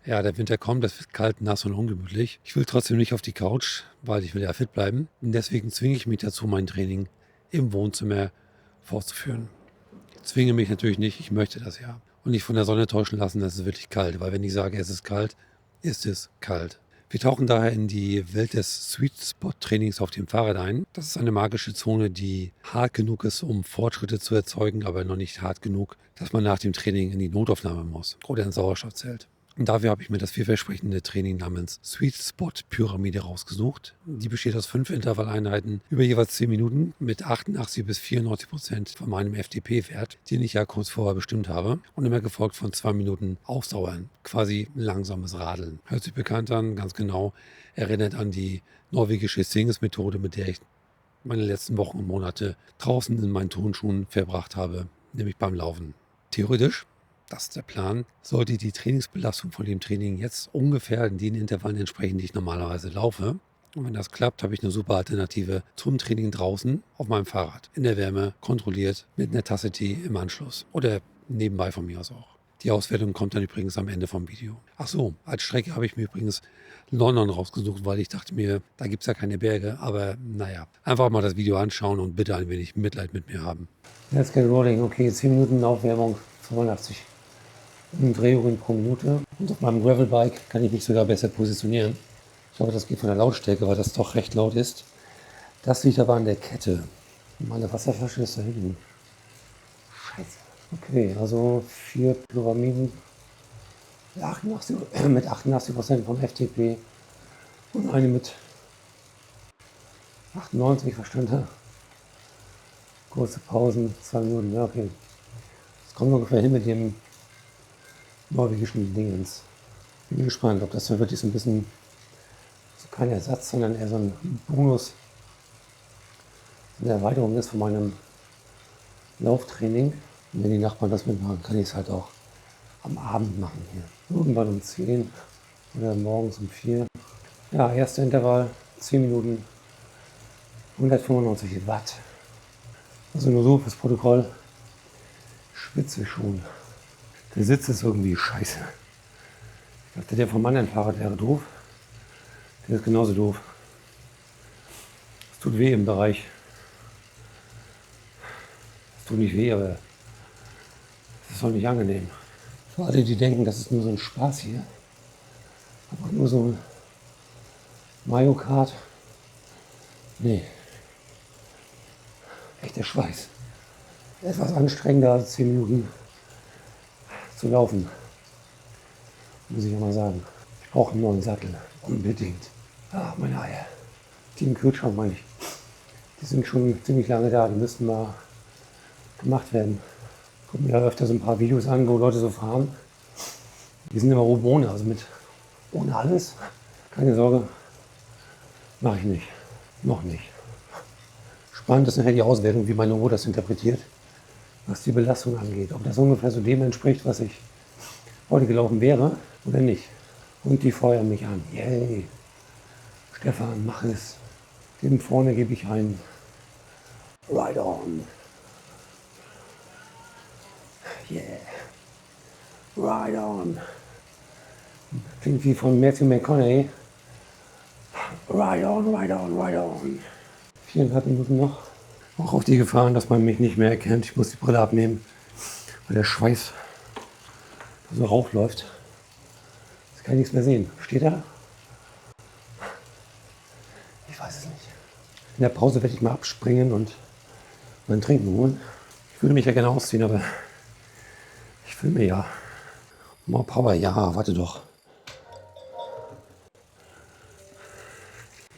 Ja, der Winter kommt, es wird kalt, nass und ungemütlich. Ich will trotzdem nicht auf die Couch, weil ich will ja fit bleiben. Und deswegen zwinge ich mich dazu, mein Training im Wohnzimmer fortzuführen. Ich zwinge mich natürlich nicht, ich möchte das ja. Und nicht von der Sonne täuschen lassen, dass es wirklich kalt. Weil wenn ich sage, es ist kalt, ist es kalt. Wir tauchen daher in die Welt des Sweet Spot Trainings auf dem Fahrrad ein. Das ist eine magische Zone, die hart genug ist, um Fortschritte zu erzeugen, aber noch nicht hart genug, dass man nach dem Training in die Notaufnahme muss oder ins Sauerstoffzelt. Und dafür habe ich mir das vielversprechende Training namens Sweet Spot Pyramide rausgesucht. Die besteht aus 5 Intervalleinheiten über jeweils 10 Minuten mit 88-94% von meinem FTP-Wert, den ich ja kurz vorher bestimmt habe. Und immer gefolgt von 2 Minuten Ausdauern. Quasi langsames Radeln. Hört sich bekannt an, ganz genau. Erinnert an die norwegische Singles-Methode, mit der ich meine letzten Wochen und Monate draußen in meinen Turnschuhen verbracht habe, nämlich beim Laufen. Theoretisch, das ist der Plan, sollte die Trainingsbelastung von dem Training jetzt ungefähr in den Intervallen entsprechen, die ich normalerweise laufe. Und wenn das klappt, habe ich eine super Alternative zum Training draußen auf meinem Fahrrad. In der Wärme, kontrolliert, mit einer Tasse Tee im Anschluss. Oder nebenbei von mir aus auch. Die Auswertung kommt dann übrigens am Ende vom Video. Ach so, als Strecke habe ich mir übrigens London rausgesucht, weil ich dachte mir, da gibt es ja keine Berge. Aber naja, einfach mal das Video anschauen und bitte ein wenig Mitleid mit mir haben. Let's get rolling. Okay, 10 Minuten Aufwärmung, 82 Umdrehungen pro Minute. Und auf meinem Gravelbike kann ich mich sogar besser positionieren. Ich hoffe, das geht von der Lautstärke, weil das doch recht laut ist. Das liegt aber an der Kette. Meine Wasserflasche ist da hinten. Scheiße. Okay, also 4 Pyramiden mit 88% vom FTP und eine mit 98, verstanden. Kurze Pausen, 2 Minuten, ja okay. Das kommt ungefähr hin mit dem norwegischen Dingens. Bin gespannt, ob das dann wirklich so ein bisschen, so kein Ersatz, sondern eher so ein Bonus, eine Erweiterung ist von meinem Lauftraining. Und wenn die Nachbarn das mitmachen, kann ich es halt auch am Abend machen hier. Irgendwann um 10 oder morgens um 4. Ja, erster Intervall, 10 Minuten, 195 Watt. Also nur so fürs Protokoll. Schwitze schon. Der Sitz ist irgendwie scheiße. Ich dachte, der vom anderen Fahrrad wäre doof. Der ist genauso doof. Es tut weh im Bereich. Es tut nicht weh, aber es ist auch nicht angenehm. Für alle, die denken, das ist nur so ein Spaß hier. Aber nur so ein Mario Kart. Nee. Echter Schweiß. Etwas anstrengender als 10 Minuten zu laufen. Muss ich ja mal sagen. Ich brauche einen neuen Sattel. Unbedingt. Ach, meine Eier. Die im Kühlschrank meine ich. Die sind schon ziemlich lange da. Die müssten mal gemacht werden. Ich gucke mir ja öfter so ein paar Videos an, wo Leute so fahren. Die sind immer oben ohne, also ohne alles. Keine Sorge, mache ich nicht. Noch nicht. Spannend ist nachher die Auswertung, wie meine Uhr das interpretiert, was die Belastung angeht. Ob das ungefähr so dem entspricht, was ich heute gelaufen wäre oder nicht. Und die feuern mich an. Yay. Stefan, mach es. Dem vorne gebe ich ein Ride on. Yeah. Ride on. Klingt wie von Matthew McConaughey. Ride on, ride on, ride on. 4,5 Minuten noch. Auch auf die Gefahren, dass man mich nicht mehr erkennt. Ich muss die Brille abnehmen, weil der Schweiß so raufläuft. Jetzt kann ich nichts mehr sehen. Steht er? Ich weiß es nicht. In der Pause werde ich mal abspringen und mein Trinken holen. Ich würde mich ja gerne ausziehen, aber ich filme ja. More Power, ja, warte doch.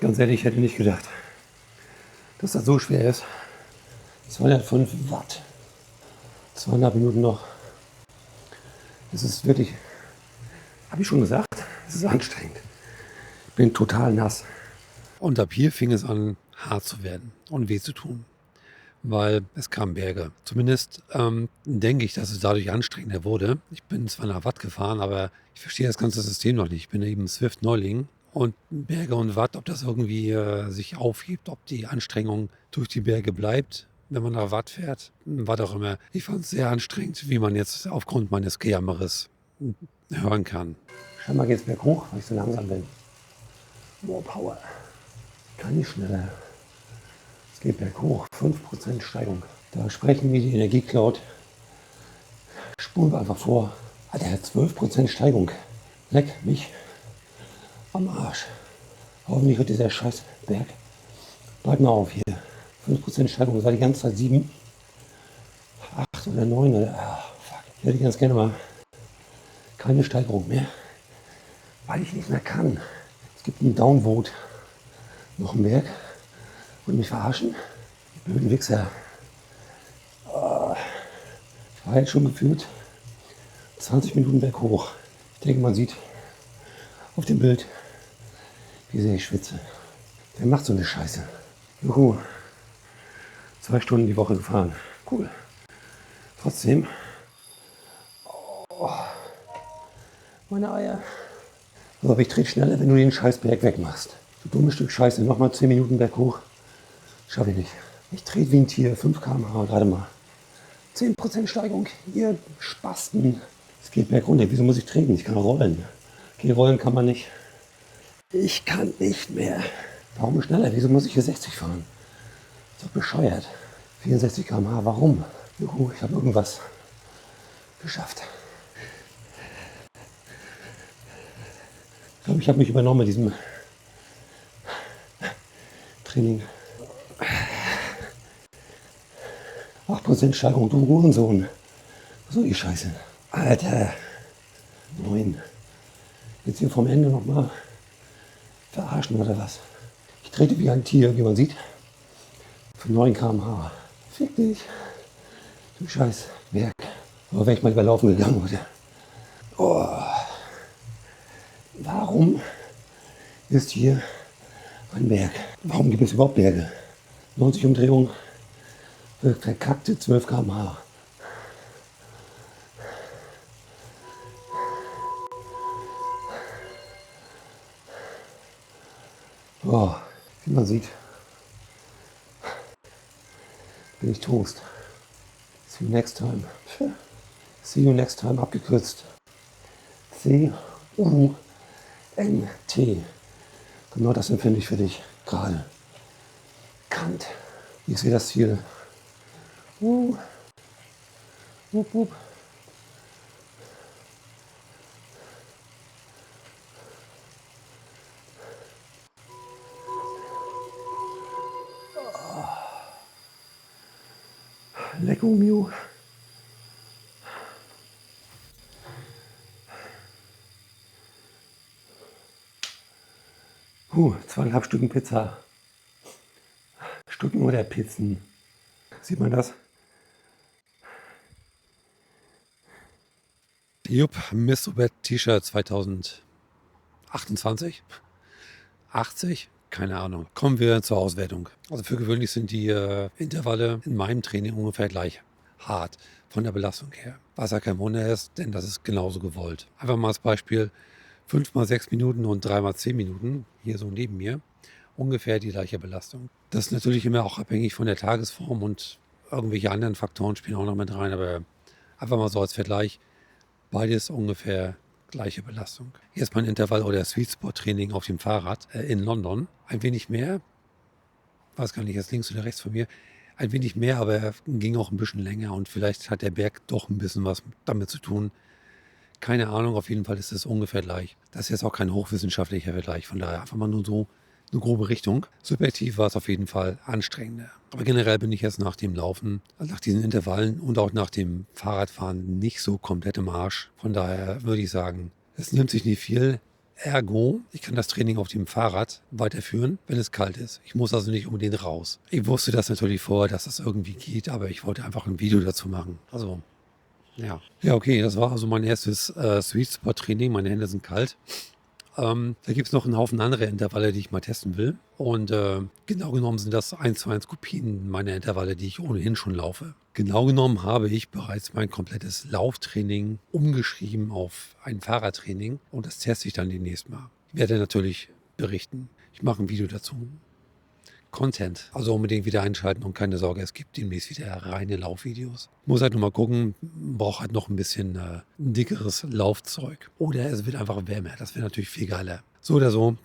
Ganz ehrlich, ich hätte nicht gedacht, dass das so schwer ist. 205 Watt. 2,5 Minuten noch. Es ist wirklich, habe ich schon gesagt, es ist anstrengend. Ich bin total nass. Und ab hier fing es an, hart zu werden und weh zu tun. Weil es kamen Berge. Zumindest denke ich, dass es dadurch anstrengender wurde. Ich bin zwar nach Watt gefahren, aber ich verstehe das ganze System noch nicht. Ich bin eben Swift-Neuling. Und Berge und Watt, ob das irgendwie sich aufhebt, ob die Anstrengung durch die Berge bleibt, wenn man nach Watt fährt, was auch immer. Ich fand es sehr anstrengend, wie man jetzt aufgrund meines Gejammeres hören kann. Scheinbar geht es berghoch, weil ich so langsam bin. More Power. Kann nicht schneller. Es geht berghoch. 5% Steigung. Da sprechen wir die Energiecloud. Spulen wir einfach vor. Alter, 12% Steigung. Leck mich am Arsch. Hoffentlich hört dieser scheiß Berg bald mal auf hier. 5% Steigung. Das war die ganze Zeit 7, 8 oder 9 oder... fuck. Ich hätte ganz gerne mal keine Steigerung mehr, weil ich nicht mehr kann. Es gibt einen Downvote. Noch ein Berg. Und mich verarschen. Die blöden Wichser. Ich war jetzt schon gefühlt 20 Minuten berghoch. Ich denke, man sieht auf dem Bild, wie sehr ich schwitze. Wer macht so eine Scheiße? Juhu. 2 Stunden die Woche gefahren. Cool. Trotzdem. Oh, meine Eier. Aber ich trete schneller, wenn du den scheiß Berg wegmachst. Du dummes Stück Scheiße. Nochmal 10 Minuten berghoch. Schaffe ich nicht. Ich trete wie ein Tier. 5 km/h gerade mal. 10% Steigung. Ihr Spasten. Es geht bergunter. Wieso muss ich treten? Ich kann rollen. Okay, rollen kann man nicht. Ich kann nicht mehr. Warum schneller? Wieso muss ich hier 60 fahren? Ist doch bescheuert. 64 km/h. Warum? Juhu, ich habe irgendwas geschafft. Ich glaube, ich habe mich übernommen mit diesem Training. 8% Steigerung, du Hurensohn. So die Scheiße. Alter. 9. Jetzt hier vom Ende nochmal verarschen oder was? Ich trete wie ein Tier, wie man sieht. Für 9 km/h. Fick dich. Du scheiß Berg. Aber wäre ich mal überlaufen gegangen heute. Oh. Warum ist hier ein Berg? Warum gibt es überhaupt Berge? 90 Umdrehungen. Verkackte 12 km/h. Oh, wie man sieht, bin ich Toast. See you next time. See you next time, abgekürzt. C-U-N-T. Genau das empfinde ich für dich gerade. Kant. Ich sehe das Ziel. Wup, wup. Lecco mio. 2,5 Stücken Pizza. Stücken oder Pizzen. Sieht man das? Jupp, Mr. Bad T-Shirt 2028. 80? Keine Ahnung. Kommen wir zur Auswertung. Also für gewöhnlich sind die Intervalle in meinem Training ungefähr gleich hart von der Belastung her. Was ja kein Wunder ist, denn das ist genauso gewollt. Einfach mal als Beispiel 5 mal 6 Minuten und 3 mal 10 Minuten, hier so neben mir, ungefähr die gleiche Belastung. Das ist natürlich immer auch abhängig von der Tagesform und irgendwelche anderen Faktoren spielen auch noch mit rein, aber einfach mal so als Vergleich, beides ungefähr gleiche Belastung. Hier ist mein Intervall- oder Sweet-Spot-Training auf dem Fahrrad in London. Ein wenig mehr, weiß gar nicht, jetzt links oder rechts von mir, ein wenig mehr, aber er ging auch ein bisschen länger und vielleicht hat der Berg doch ein bisschen was damit zu tun. Keine Ahnung, auf jeden Fall ist es ungefähr gleich. Das ist jetzt auch kein hochwissenschaftlicher Vergleich, von daher einfach mal nur so eine grobe Richtung. Subjektiv war es auf jeden Fall anstrengender. Aber generell bin ich jetzt nach dem Laufen, also nach diesen Intervallen und auch nach dem Fahrradfahren nicht so komplett im Arsch. Von daher würde ich sagen, es nimmt sich nicht viel. Ergo, ich kann das Training auf dem Fahrrad weiterführen, wenn es kalt ist. Ich muss also nicht unbedingt raus. Ich wusste das natürlich vorher, dass das irgendwie geht, aber ich wollte einfach ein Video dazu machen. Also, ja. Ja, okay, das war also mein erstes Sweet Spot Training. Meine Hände sind kalt. Da gibt es noch einen Haufen andere Intervalle, die ich mal testen will. Und genau genommen sind das 1:1 Kopien meiner Intervalle, die ich ohnehin schon laufe. Genau genommen habe ich bereits mein komplettes Lauftraining umgeschrieben auf ein Fahrradtraining und das teste ich dann demnächst mal. Ich werde natürlich berichten. Ich mache ein Video dazu. Content. Also unbedingt wieder einschalten und keine Sorge, es gibt demnächst wieder reine Laufvideos. Muss halt nur mal gucken, braucht halt noch ein bisschen dickeres Laufzeug. Oder es wird einfach wärmer, das wäre natürlich viel geiler. So oder so,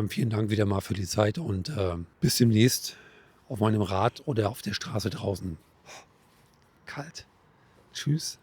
vielen Dank wieder mal für die Zeit und bis demnächst auf meinem Rad oder auf der Straße draußen. Kalt. Tschüss.